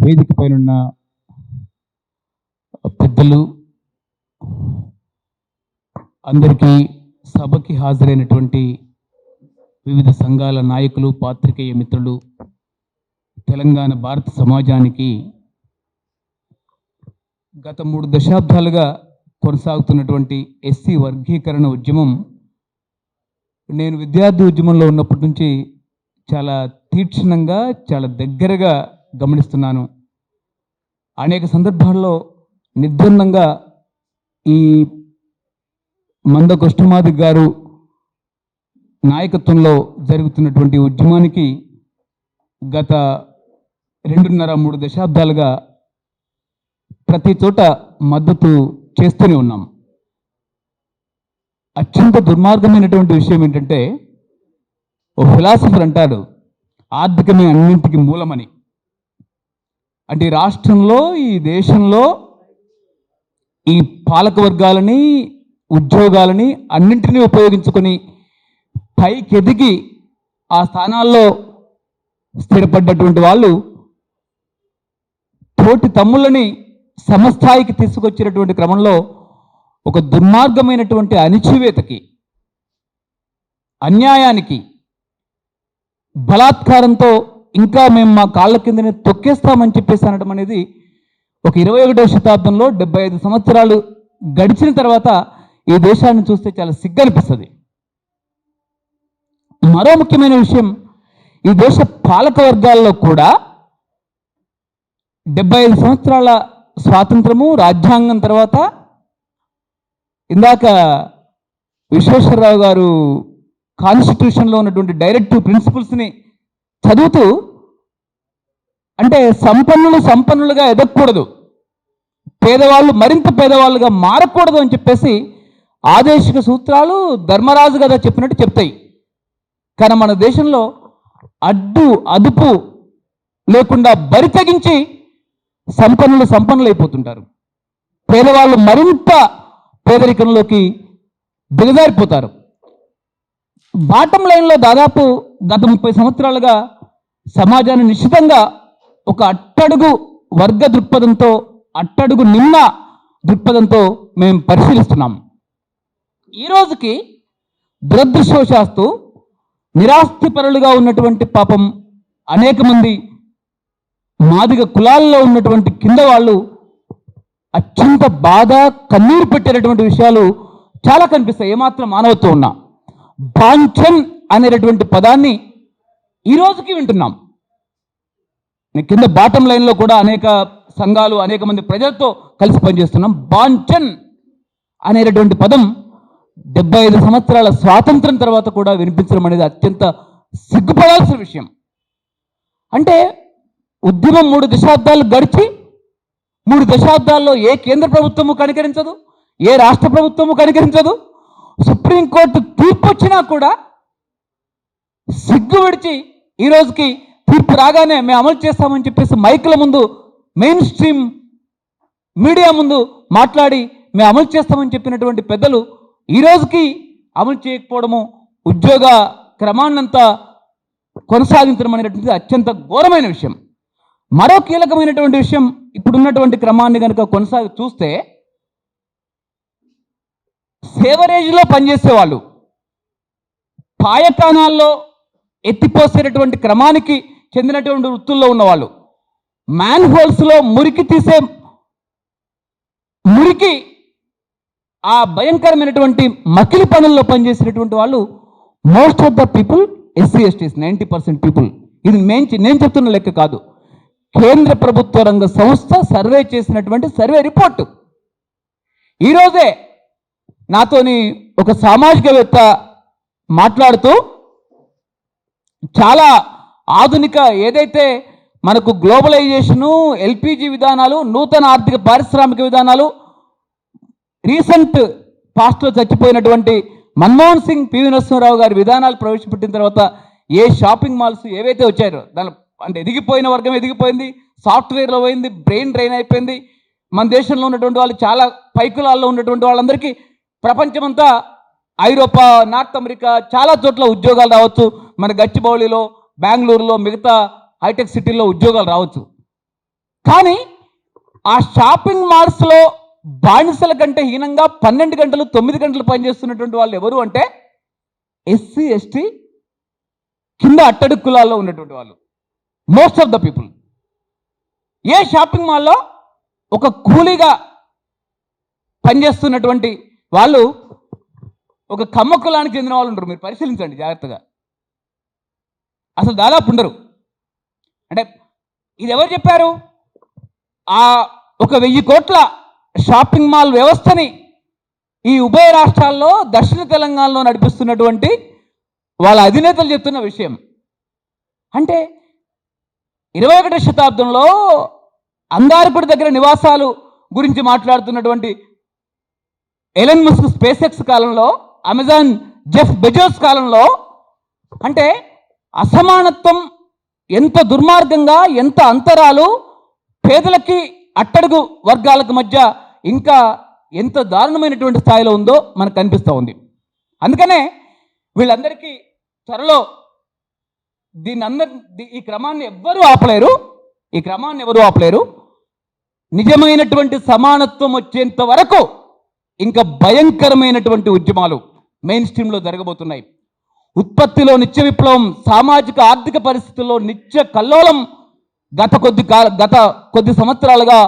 వేదిక పైన పెద్దలు, అందరికీ, సభకి హాజరైనటువంటి వివిధ సంఘాల నాయకులు, పాత్రికేయ మిత్రులు, తెలంగాణ భారత సమాజానికి గత 3 దశాబ్దాలుగా కొనసాగుతున్నటువంటి ఎస్సీ వర్గీకరణ ఉద్యమం నేను విద్యార్థి ఉద్యమంలో ఉన్నప్పటి నుంచి చాలా తీక్షణంగా, చాలా దగ్గరగా గమనిస్తున్నాను. అనేక సందర్భాల్లో నిర్ద్వందంగా ఈ మంద కృష్ణమాదిగ గారు నాయకత్వంలో జరుగుతున్నటువంటి ఉద్యమానికి గత 2.5-3 దశాబ్దాలుగా ప్రతి చోట మద్దతు చేస్తూనే ఉన్నాం. అత్యంత దుర్మార్గమైనటువంటి విషయం ఏంటంటే, ఓ ఫిలాసఫర్ అంటాడు, ఆర్థికమే అన్నింటికి మూలమని. అంటే ఈ రాష్ట్రంలో, ఈ దేశంలో ఈ పాలక వర్గాలని, ఉద్యోగాలని అన్నింటినీ ఉపయోగించుకొని పైకెదిగి ఆ స్థానాల్లో స్థిరపడ్డటువంటి వాళ్ళు తోటి తమ్ముళ్ళని సమస్థాయికి తీసుకొచ్చినటువంటి క్రమంలో ఒక దుర్మార్గమైనటువంటి అణిచివేతకి, అన్యాయానికి, బలాత్కారంతో ఇంకా మేము మా కాళ్ళ కిందనే తొక్కేస్తామని చెప్పేసి అనడం అనేది ఒక 21వ శతాబ్దంలో 75 సంవత్సరాలు గడిచిన తర్వాత ఈ దేశాన్ని చూస్తే చాలా సిగ్గనిపిస్తుంది. మరో ముఖ్యమైన విషయం, ఈ దేశ పాలక వర్గాల్లో కూడా 75 సంవత్సరాల స్వాతంత్రము, రాజ్యాంగం తర్వాత ఇందాక విశ్వేశ్వరరావు గారు కాన్స్టిట్యూషన్లో ఉన్నటువంటి డైరెక్టివ్ ప్రిన్సిపల్స్ని చదువుతూ, అంటే సంపన్నులుగా ఎదగకూడదు, పేదవాళ్ళు మరింత పేదవాళ్ళుగా మారకూడదు అని చెప్పేసి ఆదేశిక సూత్రాలు ధర్మరాజు కదా చెప్పినట్టు చెప్తాయి. కానీ మన దేశంలో అదుపు లేకుండా బరి తెగించి సంపన్నులు అయిపోతుంటారు. పేదవాళ్ళు మరింత పేదరికంలోకి దిగజారిపోతారు. బాటం లైన్లో దాదాపు గత 30 సంవత్సరాలుగా సమాజాన్ని నిశ్చితంగా ఒక అట్టడుగు వర్గ దృక్పథంతో, అట్టడుగు నిమ్న దృక్పథంతో మేము పరిశీలిస్తున్నాం. ఈ రోజుకి దురదృష్టవశాత్తు నిరాస్తిపరులుగా ఉన్నటువంటి పాపం అనేక మంది మాదిగ కులాల్లో ఉన్నటువంటి కింద వాళ్ళు అత్యంత బాధ, కన్నీరు పెట్టేటటువంటి విషయాలు చాలా కనిపిస్తాయి. ఏమాత్రం మానవత్వం ఉన్నా బాంఛన్ అనేటటువంటి పదాన్ని ఈ రోజుకి వింటున్నాం. కింద బాటం లైన్లో కూడా అనేక సంఘాలు, అనేక మంది ప్రజలతో కలిసి పనిచేస్తున్నాం. బాంఛన్ అనేటటువంటి పదం 75 సంవత్సరాల స్వాతంత్రం తర్వాత కూడా వినిపించడం అనేది అత్యంత సిగ్గుపడాల్సిన విషయం. అంటే ఉద్యమం 3 దశాబ్దాలు గడిచి 3 దశాబ్దాల్లో ఏ కేంద్ర ప్రభుత్వము కనికరించదు, ఏ రాష్ట్ర ప్రభుత్వము కనికరించదు. సుప్రీంకోర్టు తీర్పు వచ్చినా కూడా సిగ్గు విడిచి ఈ రోజుకి తీర్పు రాగానే మేము అమలు చేస్తామని చెప్పేసి మైకుల ముందు, మెయిన్ స్ట్రీమ్ మీడియా ముందు మాట్లాడి మేము అమలు చేస్తామని చెప్పినటువంటి పెద్దలు ఈ రోజుకి అమలు చేయకపోవడము, ఉద్యోగ క్రమాన్నంతా కొనసాగించడం అనేటువంటిది అత్యంత ఘోరమైన విషయం. మరో కీలకమైనటువంటి విషయం, ఇప్పుడున్నటువంటి క్రమాన్ని కనుక కొనసాగి చూస్తే, సేవరేజ్లో పనిచేసేవాళ్ళు, పాయకానాల్లో ఎత్తిపోసేటటువంటి క్రమానికి చెందినటువంటి వృత్తుల్లో ఉన్నవాళ్ళు, మ్యాన్ హోల్స్లో మురికి తీసే ఆ భయంకరమైనటువంటి మకిలి పనుల్లో పనిచేసేటటువంటి వాళ్ళు most of the people SC ఎస్టీస్, 90% people. ఇది నేను చెప్తున్న లెక్క కాదు, కేంద్ర ప్రభుత్వ రంగ సంస్థ సర్వే చేసినటువంటి సర్వే రిపోర్టు. ఈరోజే నాతోని ఒక సామాజికవేత్త మాట్లాడుతూ, చాలా ఆధునిక ఏదైతే మనకు గ్లోబలైజేషను, ఎల్పిజి విధానాలు, నూతన ఆర్థిక పారిశ్రామిక విధానాలు, రీసెంట్ పాస్ట్లో చచ్చిపోయినటువంటి మన్మోహన్ సింగ్, పివి నరసింహారావు గారి విధానాలు ప్రవేశపెట్టిన తర్వాత ఏ షాపింగ్ మాల్స్ ఏవైతే వచ్చారో దాని అంటే ఎదిగిపోయిన వర్గం ఎదిగిపోయింది, సాఫ్ట్వేర్లో పోయింది, బ్రెయిన్ డ్రైన్ అయిపోయింది. మన దేశంలో ఉన్నటువంటి వాళ్ళు, చాలా పైకులాల్లో ఉన్నటువంటి వాళ్ళందరికీ ప్రపంచమంతా, ఐరోపా, నార్త్ అమెరికా చాలా చోట్ల ఉద్యోగాలు రావచ్చు. మన గచ్చిబౌలిలో, బెంగళూరులో, మిగతా హైటెక్ సిటీల్లో ఉద్యోగాలు రావచ్చు. కానీ ఆ షాపింగ్ మాల్స్లో బానిసల కంటే హీనంగా 12 గంటలు 9 గంటలు పనిచేస్తున్నటువంటి వాళ్ళు ఎవరు అంటే ఎస్సీ ఎస్టీ కింద అట్టడుగు కులాల్లో ఉన్నటువంటి వాళ్ళు, most of the people. A shopping మాల్లో ఒక కూలీగా పనిచేస్తున్నటువంటి వాళ్ళు ఒక కమ్మ కులానికి చెందిన వాళ్ళు ఉండరు. మీరు పరిశీలించండి జాగ్రత్తగా, అసలు దాదాపు ఉండరు. అంటే ఇది ఎవరు చెప్పారు? ఆ ఒక 1000 కోట్ల షాపింగ్ మాల్ వ్యవస్థని ఈ ఉభయ రాష్ట్రాల్లో దక్షిణ తెలంగాణలో నడిపిస్తున్నటువంటి వాళ్ళ అధినేతలు చెప్తున్న విషయం. అంటే 21వ శతాబ్దంలో అంగారకుడి దగ్గర నివాసాలు గురించి మాట్లాడుతున్నటువంటి ఎలన్ మస్క్ స్పేస్ ఎక్స్ కాలంలో, అమెజాన్ జెఫ్ బెజోస్ కాలంలో అంటే అసమానత్వం ఎంత దుర్మార్గంగా, ఎంత అంతరాలు పేదలకి అట్టడుగు వర్గాలకు మధ్య ఇంకా ఎంత దారుణమైనటువంటి స్థాయిలో ఉందో మనకు కనిపిస్తూ ఉంది. అందుకనే వీళ్ళందరికీ త్వరలో ఈ క్రమాన్ని ఎవ్వరూ ఆపలేరు. నిజమైనటువంటి సమానత్వం వచ్చేంత వరకు ఇంకా భయంకరమైనటువంటి ఉద్యమాలు మెయిన్ స్ట్రీమ్లో జరగబోతున్నాయి. ఉత్పత్తిలో నిత్య విప్లవం, సామాజిక ఆర్థిక పరిస్థితుల్లో నిత్య కల్లోలం గత కొద్ది సంవత్సరాలుగా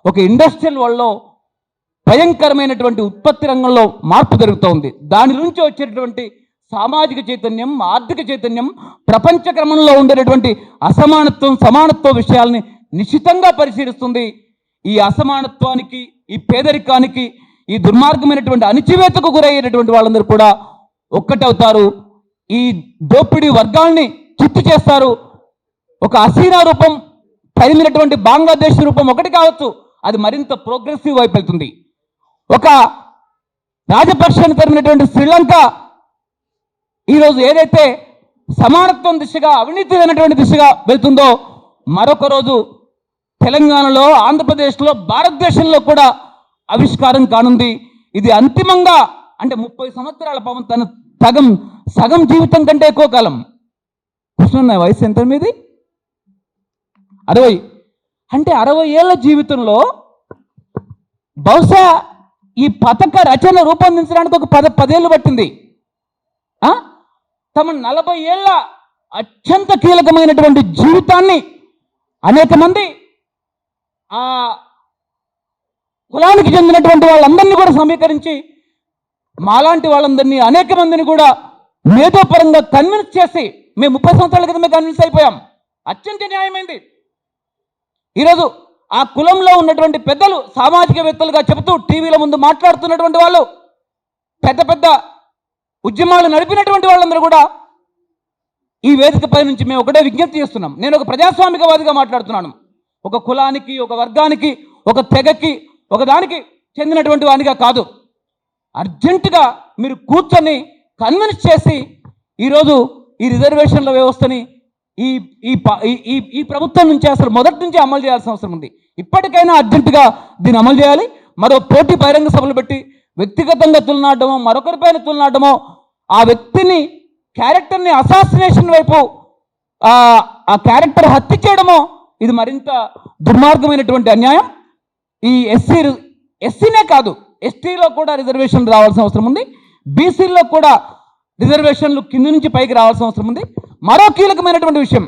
ఒక ఇండస్ట్రియల్ వరల్డ్లో భయంకరమైనటువంటి ఉత్పత్తి రంగంలో మార్పు జరుగుతోంది. దాని నుంచి వచ్చేటటువంటి సామాజిక చైతన్యం, ఆర్థిక చైతన్యం ప్రపంచ క్రమంలో ఉండేటటువంటి అసమానత్వం, సమానత్వ విషయాల్ని నిశ్చితంగా పరిశీలిస్తుంది. ఈ అసమానత్వానికి, ఈ పేదరికానికి, ఈ దుర్మార్గమైనటువంటి అణిచివేతకు గురయ్యేటటువంటి వాళ్ళందరూ కూడా ఒక్కటవుతారు. ఈ దోపిడీ వర్గాల్ని చిత్తు చేస్తారు. ఒక హసీనా రూపం తరిమినటువంటి బంగ్లాదేశ్ రూపం ఒకటి కావచ్చు, అది మరింత ప్రోగ్రెసివ్ వైపు వెళ్తుంది. ఒక రాజపక్షని తరిమినటువంటి శ్రీలంక ఈరోజు ఏదైతే సమానత్వం దిశగా, అవినీతి లేనటువంటి దిశగా వెళ్తుందో, మరొక రోజు తెలంగాణలో, ఆంధ్రప్రదేశ్లో, భారతదేశంలో కూడా ఆవిష్కారం కానుంది. ఇది అంతిమంగా అంటే 30 సంవత్సరాల పాపం తన సగం జీవితం కంటే ఎక్కువ కాలం. కృష్ణ వయసు ఎంత మీది? 60. అంటే 60 ఏళ్ల జీవితంలో బహుశా ఈ పథక రచన రూపొందించడానికి ఒక 10 ఏళ్ళు పట్టింది. తమ 40 ఏళ్ల అత్యంత కీలకమైనటువంటి జీవితాన్ని అనేక మంది ఆ కులానికి చెందినటువంటి వాళ్ళందరినీ కూడా సమీకరించి, మాలాంటి వాళ్ళందరినీ అనేక మందిని కూడా మేధోపరంగా కన్విన్స్ చేసి, మేము 30 సంవత్సరాల క్రితమే కన్విన్స్ అయిపోయాం. అత్యంత న్యాయమైంది. ఈరోజు ఆ కులంలో ఉన్నటువంటి పెద్దలు సామాజికవేత్తలుగా చెబుతూ టీవీల ముందు మాట్లాడుతున్నటువంటి వాళ్ళు, పెద్ద పెద్ద ఉద్యమాలు నడిపినటువంటి వాళ్ళందరూ కూడా ఈ వేదికపై నుంచి మేము ఒకటే విజ్ఞప్తి చేస్తున్నాం. నేను ఒక ప్రజాస్వామికవాదిగా మాట్లాడుతున్నాను. ఒక కులానికి, ఒక వర్గానికి, ఒక తెగకి, ఒక దానికి చెందినటువంటి వానిగా కాదు. అర్జెంటుగా మీరు కూర్చొని కన్విన్స్ చేసి ఈరోజు ఈ రిజర్వేషన్ల వ్యవస్థని ఈ ప్రభుత్వం నుంచి అసలు మొదటి నుంచి అమలు చేయాల్సిన అవసరం ఉంది. ఇప్పటికైనా అర్జెంటుగా దీన్ని అమలు చేయాలి. మరో పోటీ బహిరంగ సభలు పెట్టి వ్యక్తిగతంగా తులనాడమో, మరొకరిపైన తులనాడమో, ఆ వ్యక్తిని, క్యారెక్టర్ని అసాసినేషన్ వైపు ఆ క్యారెక్టర్ హత్య చేయడమో, ఇది మరింత దుర్మార్గమైనటువంటి అన్యాయం. ఈ ఎస్సీనే కాదు, ఎస్టీలో కూడా రిజర్వేషన్లు రావాల్సిన అవసరం ఉంది. బీసీల్లో కూడా రిజర్వేషన్లు కింది నుంచి పైకి రావాల్సిన అవసరం ఉంది. మరో కీలకమైనటువంటి విషయం,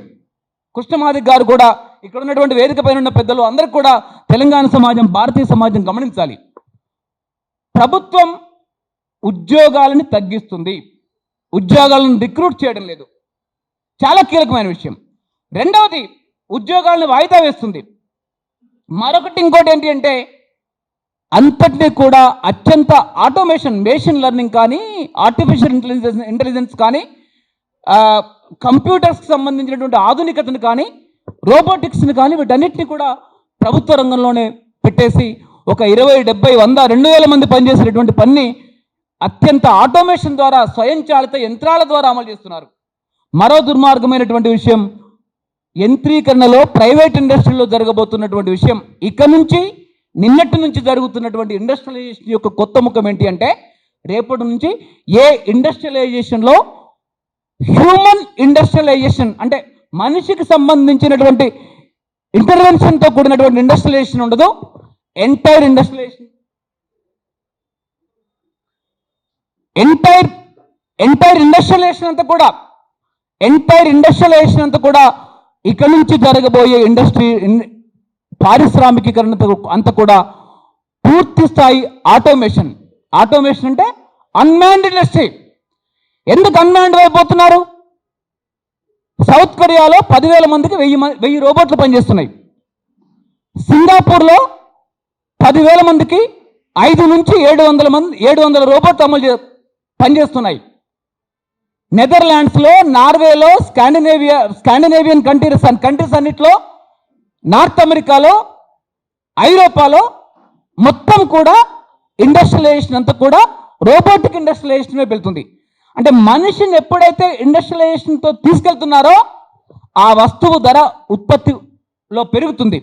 కృష్ణమాదిక్ గారు కూడా, ఇక్కడ ఉన్నటువంటి వేదిక పైన ఉన్న పెద్దలు అందరూ కూడా తెలంగాణ సమాజం, భారతీయ సమాజం గమనించాలి. ప్రభుత్వం ఉద్యోగాలను తగ్గిస్తుంది, ఉద్యోగాలను రిక్రూట్ చేయడం లేదు. చాలా కీలకమైన విషయం. రెండవది, ఉద్యోగాలను వాయిదా వేస్తుంది. మరొకటి ఇంకోటి ఏంటి అంటే, అంతటినీ కూడా అత్యంత ఆటోమేషన్, మెషిన్ లెర్నింగ్ కానీ, ఆర్టిఫిషియల్ ఇంటెలిజెన్స్ కానీ, కంప్యూటర్స్కి సంబంధించినటువంటి ఆధునికతను కానీ, రోబోటిక్స్ని కానీ, వీటన్నిటిని కూడా ప్రభుత్వ రంగంలోనే పెట్టేసి ఒక 20, 70, 100, 2000 మంది పనిచేసేటటువంటి పని అత్యంత ఆటోమేషన్ ద్వారా, స్వయంచాలిత యంత్రాల ద్వారా అమలు చేస్తున్నారు. మరో దుర్మార్గమైనటువంటి విషయం, యంత్రీకరణలో ప్రైవేట్ ఇండస్ట్రీలో జరగబోతున్నటువంటి విషయం. ఇక నుంచి, నిన్నటి నుంచి జరుగుతున్నటువంటి ఇండస్ట్రియలైజేషన్ యొక్క కొత్త ముఖం ఏంటి అంటే, రేపటి నుంచి ఏ ఇండస్ట్రియలైజేషన్లో హ్యూమన్ ఇండస్ట్రియలైజేషన్ అంటే మనిషికి సంబంధించినటువంటి ఇంటర్వెన్షన్తో కూడినటువంటి ఇండస్ట్రియలైజేషన్ ఉండదు. ఎంటైర్ ఇండస్ట్రియలైజేషన్ ఎంటైర్ ఇండస్ట్రియలైజేషన్ అంతా కూడా ఇక్కడి నుంచి జరగబోయే పారిశ్రామికీకరణ అంతా కూడా పూర్తి స్థాయి ఆటోమేషన్ అంటే అన్మాన్డ్ ఇండస్ట్రీ. ఎందుకు అన్మాన్డ్ అయిపోతున్నారు? సౌత్ కొరియాలో 10,000 మందికి 1000 రోబోట్లు పనిచేస్తున్నాయి. సింగపూర్లో 10,000 మందికి 5 నుంచి 700 రోబోట్లు పనిచేస్తున్నాయి. నెదర్లాండ్స్లో, నార్వేలో, స్కాండినేవియన్ కంట్రీస్ అన్నిట్లో, నార్త్ అమెరికాలో, ఐరోపాలో మొత్తం కూడా ఇండస్ట్రియలైజేషన్ అంతా కూడా రోబోటిక్ ఇండస్ట్రియలైజేషన్ వెళ్తుంది. అంటే మనిషిని ఎప్పుడైతే ఇండస్ట్రియలైజేషన్తో తీసుకెళ్తున్నారో ఆ వస్తువు ధర ఉత్పత్తిలో పెరుగుతుంది.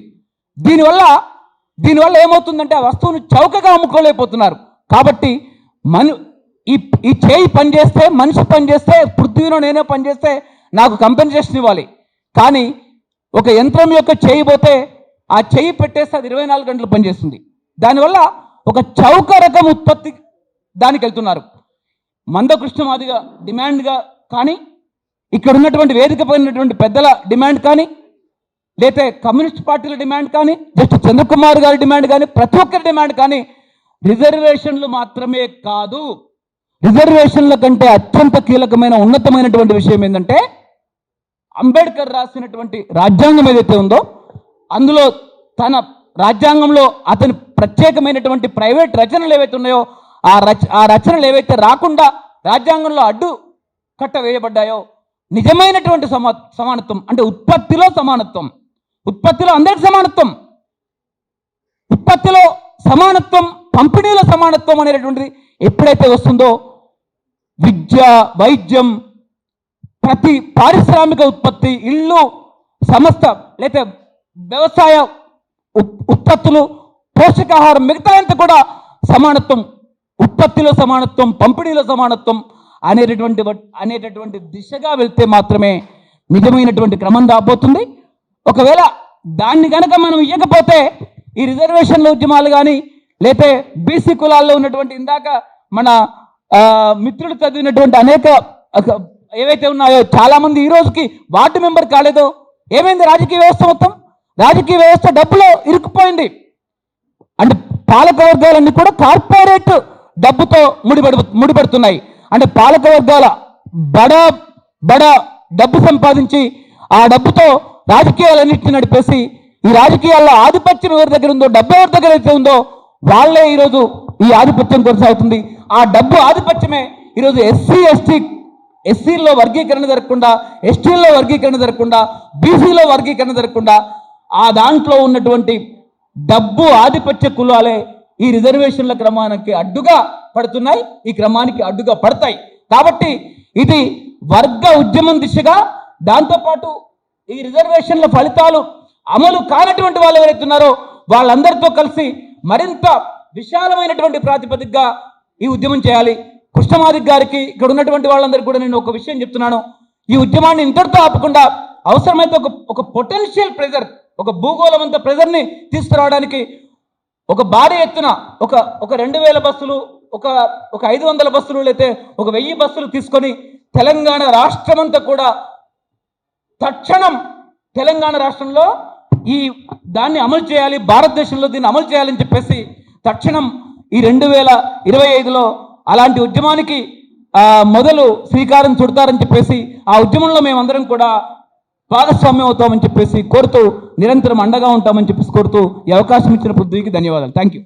దీనివల్ల ఏమవుతుందంటే ఆ వస్తువును చౌకగా అమ్ముకోలేకపోతున్నారు. కాబట్టి ఈ చేయి పనిచేస్తే, మనిషి పనిచేస్తే, పృథ్వీలో నేనే పనిచేస్తే నాకు కంపెన్సేషన్ ఇవ్వాలి. కానీ ఒక యంత్రం యొక్క చేయి పోతే ఆ చేయి పెట్టేస్తే అది 24 గంటలు పనిచేస్తుంది. దానివల్ల ఒక చౌక రకం ఉత్పత్తి దానికి వెళ్తున్నారు. మందకృష్ణమాదిగా డిమాండ్గా కానీ, ఇక్కడ ఉన్నటువంటి వేదిక పైనటువంటి పెద్దల డిమాండ్ కానీ, లేతే కమ్యూనిస్ట్ పార్టీల డిమాండ్ కానీ, జస్ట్ చంద్రకుమార్ గారి డిమాండ్ కానీ, ప్రతి ఒక్కరి డిమాండ్ కానీ రిజర్వేషన్లు మాత్రమే కాదు. రిజర్వేషన్ల కంటే అత్యంత కీలకమైన ఉన్నతమైనటువంటి విషయం ఏంటంటే అంబేద్కర్ రాసినటువంటి రాజ్యాంగం ఏదైతే ఉందో అందులో తన రాజ్యాంగంలో అతని ప్రత్యేకమైనటువంటి ప్రైవేట్ రచనలు ఏవైతే ఉన్నాయో ఆ రచనలు ఏవైతే రాకుండా రాజ్యాంగంలో అడ్డు కట్ట వేయబడ్డాయో నిజమైనటువంటి సమానత్వం అంటే ఉత్పత్తిలో సమానత్వం, ఉత్పత్తిలో అందరికి సమానత్వం, ఉత్పత్తిలో సమానత్వం, పంపిణీలో సమానత్వం అనేటటువంటిది ఎప్పుడైతే వస్తుందో విద్య, వైద్యం, ప్రతి పారిశ్రామిక ఉత్పత్తి, ఇళ్ళు, సంస్థ లేతే వ్యవసాయ ఉత్పత్తులు, పోషకాహారం, మిగతా అంతా కూడా సమానత్వం, ఉత్పత్తిలో సమానత్వం, పంపిణీలో సమానత్వం అనేటటువంటి దిశగా వెళ్తే మాత్రమే నిజమైనటువంటి క్రమం రాబోతుంది. ఒకవేళ దాన్ని కనుక మనం ఇవ్వకపోతే ఈ రిజర్వేషన్ల ఉద్యమాలు కానీ లేతే బీసీ కులాల్లో ఉన్నటువంటి ఇందాక మన మిత్రులు చదివినటువంటి అనేక ఏవైతే ఉన్నాయో చాలామంది ఈ రోజుకి వార్డు మెంబర్ కాలేదో ఏమైంది? రాజకీయ వ్యవస్థ మొత్తం రాజకీయ వ్యవస్థ డబ్బులో ఇరుక్కుపోయింది. అంటే పాలక వర్గాలన్నీ కూడా కార్పొరేట్ డబ్బుతో ముడిపడుతున్నాయి. అంటే పాలక వర్గాల బడా డబ్బు సంపాదించి ఆ డబ్బుతో రాజకీయాలన్నింటినీ నడిపేసి ఈ రాజకీయాల్లో ఆధిపత్యం ఎవరి దగ్గర ఉందో, డబ్బు ఎవరి దగ్గర అయితే ఉందో వాళ్ళే ఈరోజు ఈ ఆధిపత్యం కొనసాగుతుంది. ఆ డబ్బు ఆధిపత్యమే ఈరోజు ఎస్సీల్లో వర్గీకరణ జరగకుండా, ఎస్టీల్లో వర్గీకరణ జరగకుండా, బీసీలో వర్గీకరణ జరగకుండా ఆ దాంట్లో ఉన్నటువంటి డబ్బు ఆధిపత్య కులాలే ఈ రిజర్వేషన్ల క్రమానికి అడ్డుగా పడుతున్నాయి, ఈ క్రమానికి అడ్డుగా పడతాయి. కాబట్టి ఇది వర్గ ఉద్యమం దిశగా, దాంతోపాటు ఈ రిజర్వేషన్ల ఫలితాలు అమలు కానటువంటి వాళ్ళు ఎవరైతున్నారో వాళ్ళందరితో కలిసి మరింత విశాలమైనటువంటి ప్రాతిపదికగా ఈ ఉద్యమం చేయాలి. కృష్ణమాదిక్ గారికి, ఇక్కడ ఉన్నటువంటి వాళ్ళందరికీ కూడా నేను ఒక విషయం చెప్తున్నాను. ఈ ఉద్యమాన్ని ఇంతటితో ఆపకుండా అవసరమైతే ఒక పొటెన్షియల్ ప్రెజర్, ఒక భూగోళమంత ప్రెజర్ని తీసుకురావడానికి ఒక భారీ ఎత్తున ఒక 2000 బస్సులు, ఒక 500 బస్సులు, లేతే ఒక 1000 బస్సులు తీసుకొని తెలంగాణ రాష్ట్రమంతా కూడా తక్షణం తెలంగాణ రాష్ట్రంలో దాన్ని అమలు చేయాలి, భారతదేశంలో దీన్ని అమలు చేయాలని చెప్పేసి తక్షణం ఈ 2025లో అలాంటి ఉద్యమానికి మొదలు శ్రీకారం చుడతారని చెప్పేసి ఆ ఉద్యమంలో మేమందరం కూడా భాగస్వామ్యం అవుతామని చెప్పేసి కోరుతూ నిరంతరం అండగా ఉంటామని చెప్పేసి కోరుతూ ఈ అవకాశం ఇచ్చిన పృథ్వీకి ధన్యవాదాలు. Thank you.